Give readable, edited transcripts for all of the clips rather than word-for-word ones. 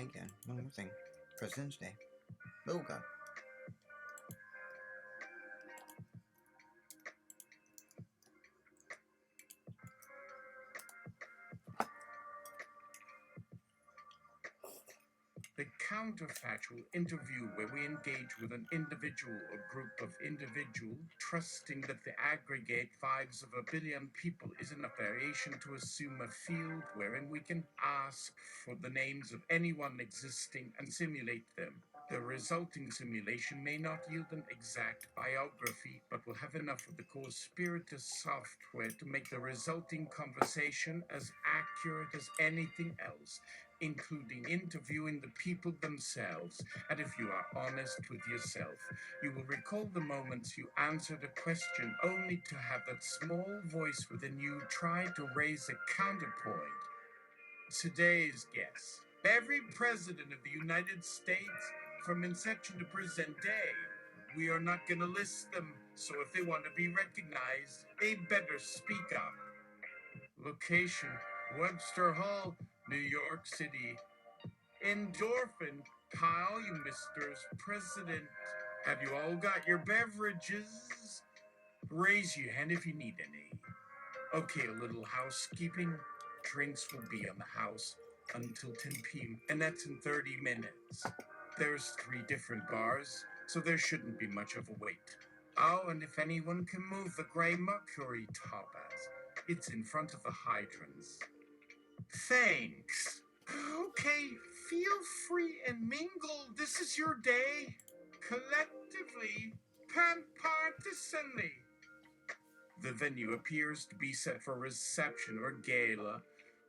again. One more thing. President's Day. Oh God. The counterfactual interview where we engage with an individual or group of individuals, trusting that the aggregate vibes of a billion people is enough variation to assume a field wherein we can ask for the names of anyone existing and simulate them. The resulting simulation may not yield an exact biography, but will have enough of the core spiritus software to make the resulting conversation as accurate as anything else, including interviewing the people themselves. And if you are honest with yourself, you will recall the moments you answered a question only to have that small voice within you try to raise a counterpoint. Today's guest, every president of the United States from inception to present day. We are not going to list them, so if they want to be recognized, they better speak up. Location, Webster Hall, New York City. Endorphin, pile you misters, president. Have you all got your beverages? Raise your hand if you need any. Okay, a little housekeeping. Drinks will be on the house until 10 p.m., and that's in 30 minutes. There's 3 different bars, so there shouldn't be much of a wait. Oh, and if anyone can move the gray Mercury topaz, it's in front of the hydrants. Thanks. Okay, feel free and mingle. This is your day. Collectively, panpartisanly. The venue appears to be set for reception or gala,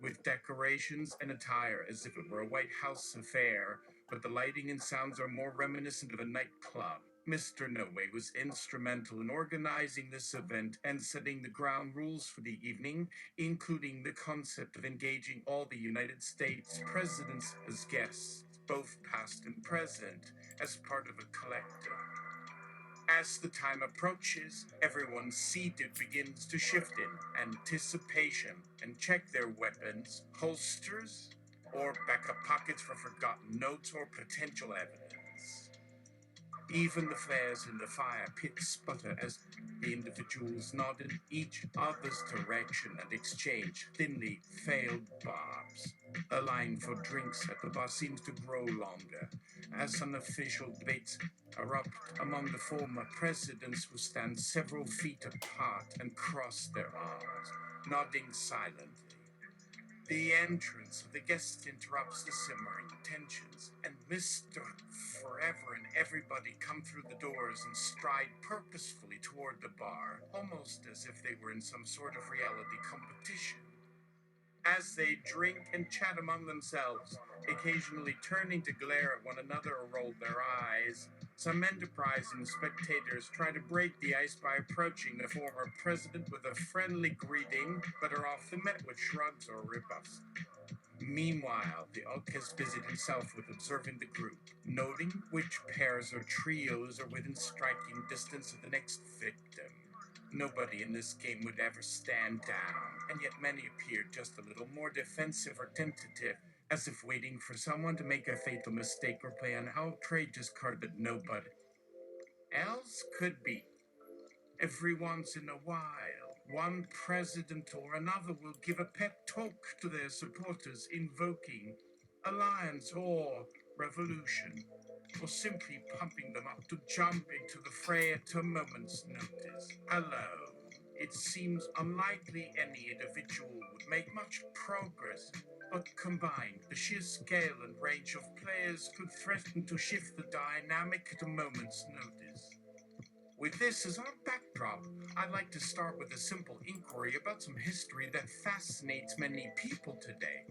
with decorations and attire as if it were a White House affair, but the lighting and sounds are more reminiscent of a nightclub. Mr. No Way was instrumental in organizing this event and setting the ground rules for the evening, including the concept of engaging all the United States presidents as guests, both past and present, as part of a collective. As the time approaches, everyone seated begins to shift in anticipation and check their weapons, holsters, or backup pockets for forgotten notes or potential evidence. Even the flares in the fire pit sputter as the individuals nod in each other's direction and exchange thinly veiled barbs. A line for drinks at the bar seems to grow longer, as unofficial debates erupt among the former presidents who stand several feet apart and cross their arms, nodding silently. The entrance of the guest interrupts the simmering tensions, and Mr. Forever and everybody come through the doors and stride purposefully toward the bar, almost as if they were in some sort of reality competition. As they drink and chat among themselves, occasionally turning to glare at one another or roll their eyes, some enterprising spectators try to break the ice by approaching the former president with a friendly greeting, but are often met with shrugs or rebuffs. Meanwhile, the Ugg has busied himself with observing the group, noting which pairs or trios are within striking distance of the next victim. Nobody in this game would ever stand down, and yet many appear just a little more defensive or tentative, as if waiting for someone to make a fatal mistake or play an outrageous card that nobody else could beat. Every once in a while, one president or another will give a pep talk to their supporters, invoking alliance or revolution, or simply pumping them up to jump into the fray at a moment's notice. Alone, it seems unlikely any individual would make much progress, but combined, the sheer scale and range of players could threaten to shift the dynamic at a moment's notice. With this as our backdrop, I'd like to start with a simple inquiry about some history that fascinates many people today.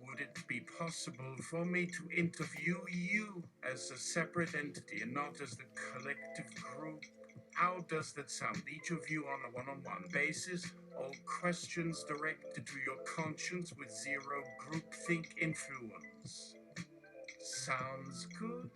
Would it be possible for me to interview you as a separate entity and not as the collective group? How does that sound? Each of you on a one-on-one basis, all questions directed to your conscience with zero groupthink influence. Sounds good?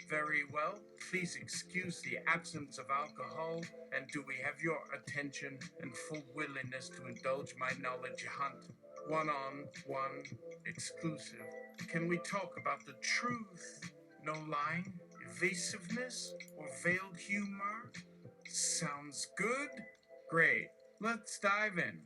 Very well. Please excuse the absence of alcohol, and do we have your attention and full willingness to indulge my knowledge hunt? one-on-one, exclusive. Can we talk about the truth? No lying, evasiveness, or veiled humor? Sounds good? Great. Let's dive in.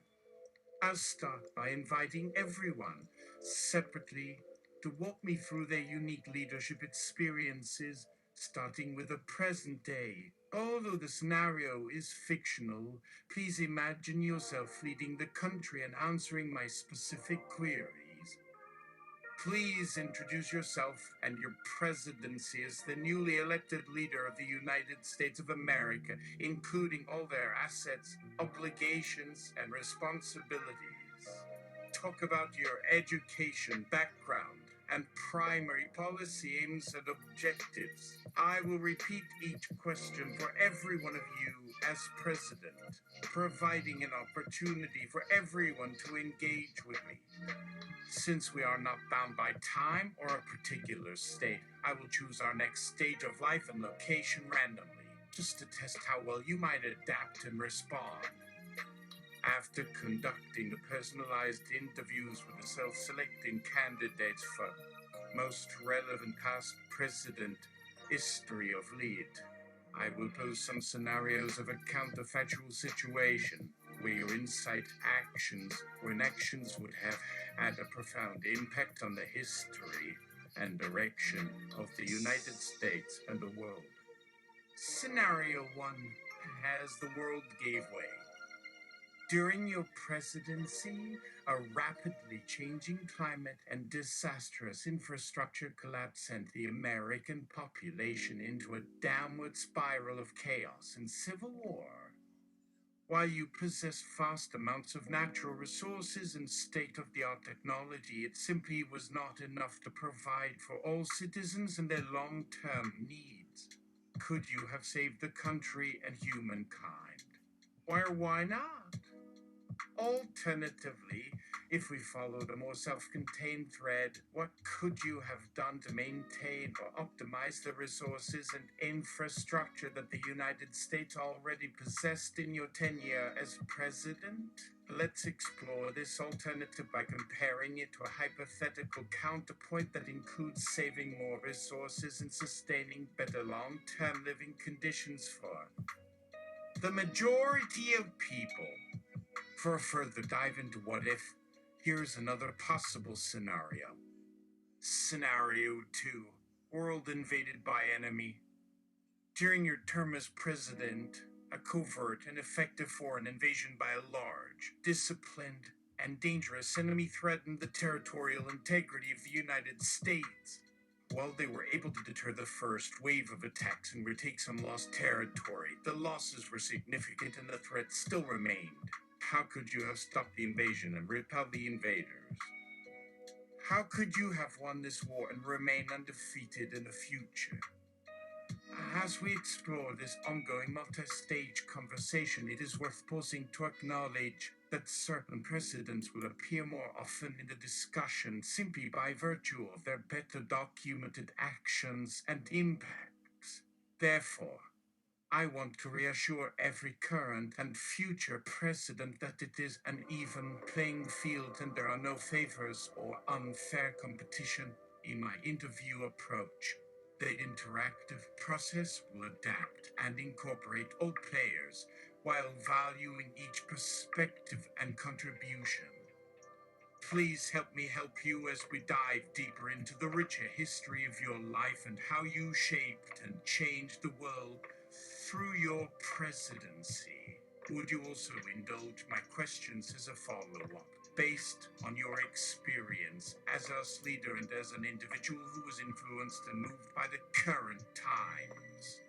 I'll start by inviting everyone, separately, to walk me through their unique leadership experiences, starting with the present day. Although the scenario is fictional, please imagine yourself leading the country and answering my specific queries. Please introduce yourself and your presidency as the newly elected leader of the United States of America, including all their assets, obligations, and responsibilities. Talk about your education, background, and primary policy aims and objectives. I will repeat each question for every one of you as president, providing an opportunity for everyone to engage with me. Since we are not bound by time or a particular state, I will choose our next stage of life and location randomly, just to test how well you might adapt and respond. After conducting the personalized interviews with the self-selecting candidates for most relevant past president history of lead, I will pose some scenarios of a counterfactual situation where your insight actions or inactions would have had a profound impact on the history and direction of the United States and the world. Scenario 1: as the world gave way. During your presidency, a rapidly changing climate and disastrous infrastructure collapse sent the American population into a downward spiral of chaos and civil war. While you possess vast amounts of natural resources and state-of-the-art technology, it simply was not enough to provide for all citizens and their long-term needs. Could you have saved the country and humankind? Or why not? Alternatively, if we followed a more self-contained thread, what could you have done to maintain or optimize the resources and infrastructure that the United States already possessed in your tenure as president? Let's explore this alternative by comparing it to a hypothetical counterpoint that includes saving more resources and sustaining better long-term living conditions for the majority of people. For a further dive into what if, here's another possible scenario. Scenario 2: world invaded by enemy. During your term as president, a covert and effective foreign invasion by a large, disciplined, and dangerous enemy threatened the territorial integrity of the United States. While they were able to deter the first wave of attacks and retake some lost territory, the losses were significant and the threat still remained. How could you have stopped the invasion and repelled the invaders? How could you have won this war and remain undefeated in the future? As we explore this ongoing multi-stage conversation, it is worth pausing to acknowledge that certain precedents will appear more often in the discussion simply by virtue of their better documented actions and impacts. Therefore, I want to reassure every current and future president that it is an even playing field and there are no favors or unfair competition in my interview approach. The interactive process will adapt and incorporate all players while valuing each perspective and contribution. Please help me help you as we dive deeper into the richer history of your life and how you shaped and changed the world through your presidency. Would you also indulge my questions as a follow-up, based on your experience as a leader and as an individual who was influenced and moved by the current times?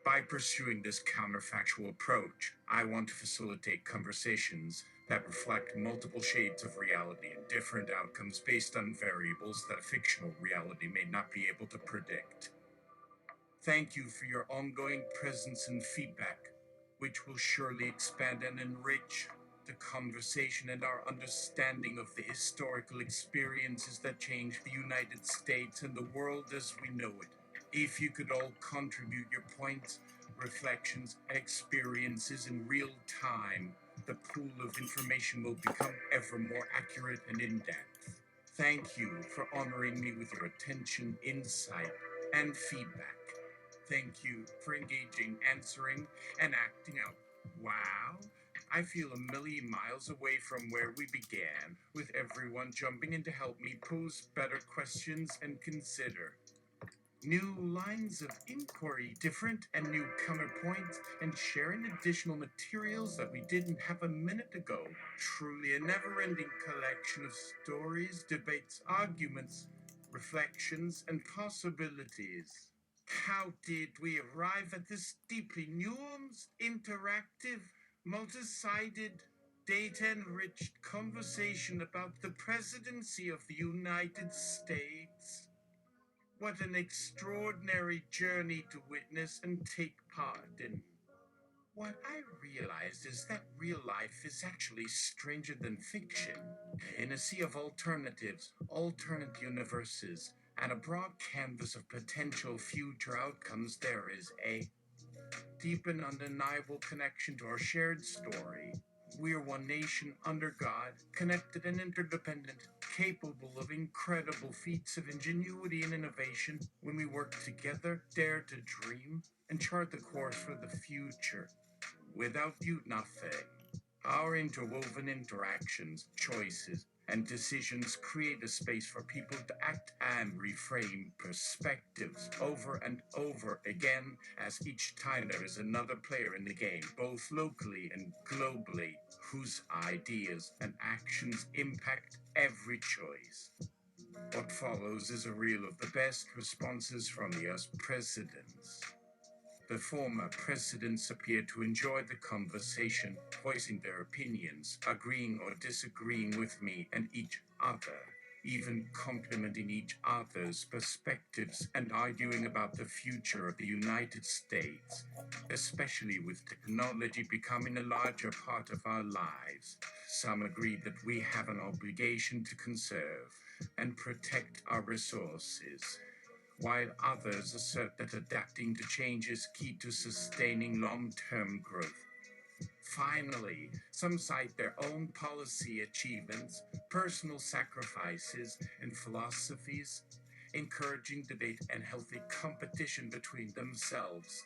By pursuing this counterfactual approach, I want to facilitate conversations that reflect multiple shades of reality and different outcomes based on variables that a fictional reality may not be able to predict. Thank you for your ongoing presence and feedback, which will surely expand and enrich the conversation and our understanding of the historical experiences that changed the United States and the world as we know it. If you could all contribute your points, reflections, experiences in real time, the pool of information will become ever more accurate and in-depth. Thank you for honoring me with your attention, insight, and feedback. Thank you for engaging, answering, and acting out. Wow, I feel a million miles away from where we began, with everyone jumping in to help me pose better questions and consider new lines of inquiry, different and new counterpoints, and sharing additional materials that we didn't have a minute ago. Truly a never ending collection of stories, debates, arguments, reflections, and possibilities. How did we arrive at this deeply nuanced, interactive, multi-sided, data-enriched conversation about the presidency of the United States? What an extraordinary journey to witness and take part in. What I realized is that real life is actually stranger than fiction. In a sea of alternatives, alternate universes, and a broad canvas of potential future outcomes, there is a deep and undeniable connection to our shared story. We are one nation under God, connected and interdependent, capable of incredible feats of ingenuity and innovation when we work together, dare to dream, and chart the course for the future. Without you, nothing. Our interwoven interactions, choices, and decisions create a space for people to act and reframe perspectives over and over again, as each time there is another player in the game, both locally and globally, whose ideas and actions impact every choice. What follows is a reel of the best responses from the US presidents. The former presidents appear to enjoy the conversation, voicing their opinions, agreeing or disagreeing with me and each other, even complimenting each other's perspectives and arguing about the future of the United States, especially with technology becoming a larger part of our lives. Some agree that we have an obligation to conserve and protect our resources, while others assert that adapting to change is key to sustaining long-term growth. Finally, some cite their own policy achievements, personal sacrifices, and philosophies, encouraging debate and healthy competition between themselves.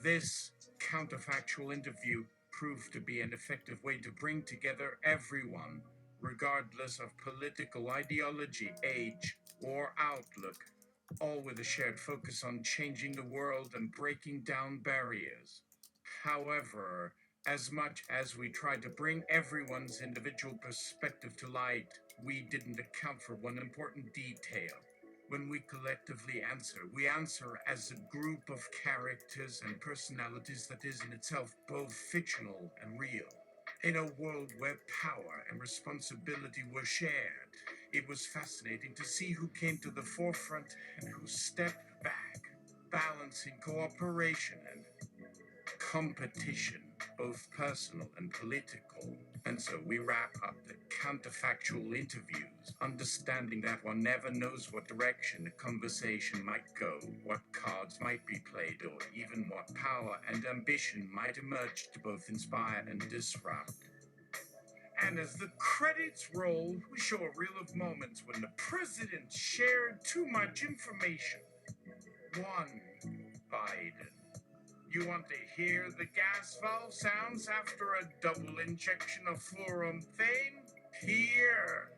This counterfactual interview proved to be an effective way to bring together everyone, regardless of political ideology, age, or outlook, all with a shared focus on changing the world and breaking down barriers. However, as much as we tried to bring everyone's individual perspective to light, we didn't account for one important detail. When we collectively answer, we answer as a group of characters and personalities that is in itself both fictional and real. In a world where power and responsibility were shared, it was fascinating to see who came to the forefront and who stepped back, balancing cooperation and competition, both personal and political. And so we wrap up the counterfactual interviews, understanding that one never knows what direction a conversation might go, what cards might be played, or even what power and ambition might emerge to both inspire and disrupt. And as the credits roll, we show a reel of moments when the president shared too much information. 1. Biden. You want to hear the gas valve sounds after a double injection of fluorophane? Here.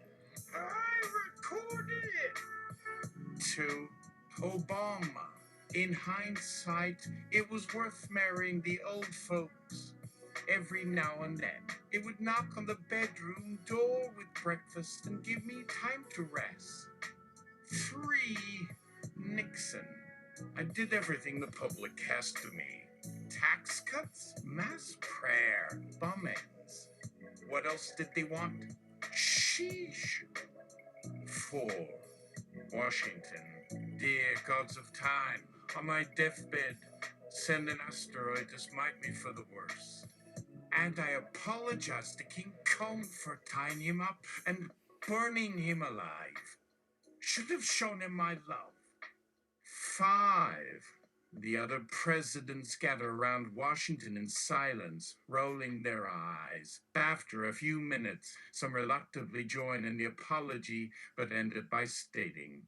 I recorded it. 2. Obama. In hindsight, it was worth marrying the old folks. Every now and then, it would knock on the bedroom door with breakfast and give me time to rest. 3. Nixon. I did everything the public asked of me. Tax cuts, mass prayer, bombings. What else did they want? Sheesh. 4. Washington. Dear gods of time, on my deathbed, send an asteroid to smite me for the worst. And I apologize to King Kong for tying him up and burning him alive. Should have shown him my love. 5. The other presidents gather around Washington in silence, rolling their eyes. After a few minutes, some reluctantly join in the apology, but end it by stating,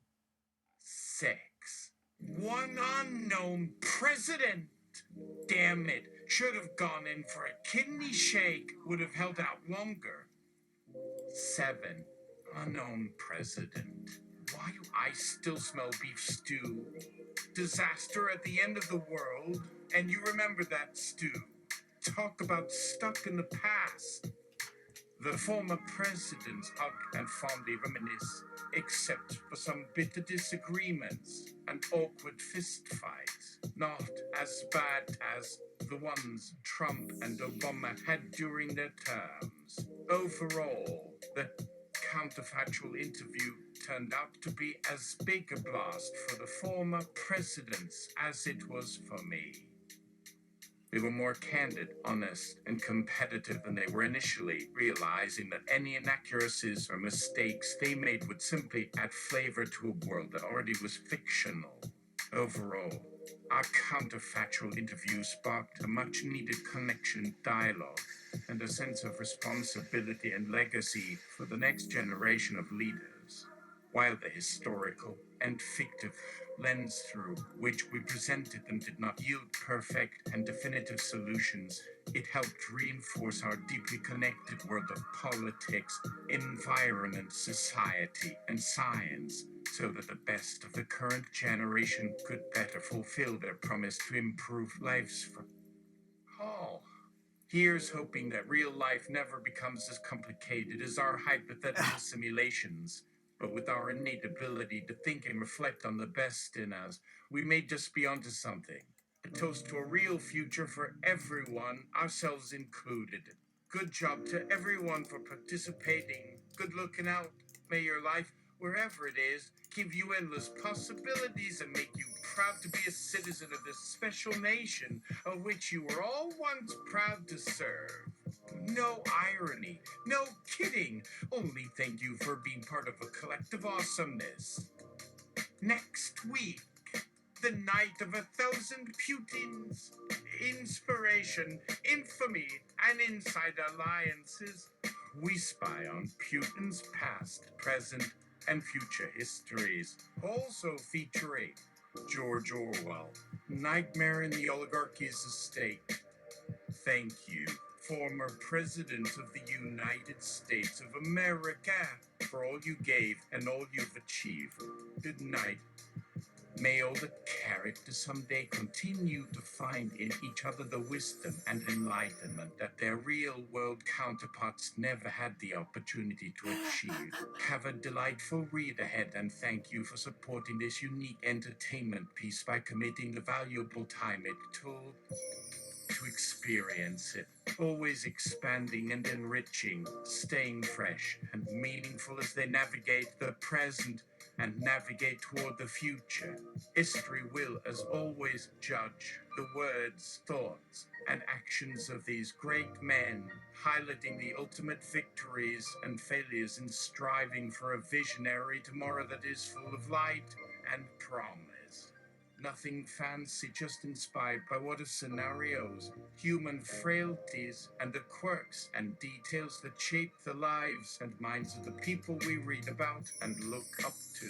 6. One unknown president! Damn it, should have gone in for a kidney shake, would have held out longer. 7. Unknown president. Why do I still smell beef stew? Disaster at the end of the world, and you remember that stew. Talk about stuck in the past. The former presidents hug and fondly reminisce, except for some bitter disagreements and awkward fistfights, not as bad as the ones Trump and Obama had during their terms. Overall, the counterfactual interview turned out to be as big a blast for the former presidents as it was for me. They were more candid, honest, and competitive than they were initially, realizing that any inaccuracies or mistakes they made would simply add flavor to a world that already was fictional. Overall, our counterfactual interview sparked a much-needed connection, dialogue, and a sense of responsibility and legacy for the next generation of leaders. While the historical and fictive lens through which we presented them did not yield perfect and definitive solutions, it helped reinforce our deeply connected world of politics, environment, society, and science, so that the best of the current generation could better fulfill their promise to improve lives for all. Here's hoping that real life never becomes as complicated as our hypothetical simulations. But with our innate ability to think and reflect on the best in us, we may just be onto something. A toast to a real future for everyone, ourselves included. Good job to everyone for participating. Good looking out. May your life, wherever it is, give you endless possibilities and make you proud to be a citizen of this special nation of which you were all once proud to serve. No irony, no kidding. Only thank you for being part of a collective awesomeness. Next week, the night of 1,000 Putins. Inspiration, infamy, and inside alliances. We spy on Putin's past, present, and future histories. Also featuring George Orwell, Nightmare in the Oligarchy's Estate. Thank you, former President of the United States of America, for all you gave and all you've achieved. Good night. May all the characters someday continue to find in each other the wisdom and enlightenment that their real-world counterparts never had the opportunity to achieve. Have a delightful read ahead, and thank you for supporting this unique entertainment piece by committing the valuable time it took to experience it, always expanding and enriching, staying fresh and meaningful as they navigate the present and navigate toward the future. History will, as always, judge the words, thoughts, and actions of these great men, highlighting the ultimate victories and failures in striving for a visionary tomorrow that is full of light and promise. Nothing fancy, just inspired by what are scenarios, human frailties, and the quirks and details that shape the lives and minds of the people we read about and look up to.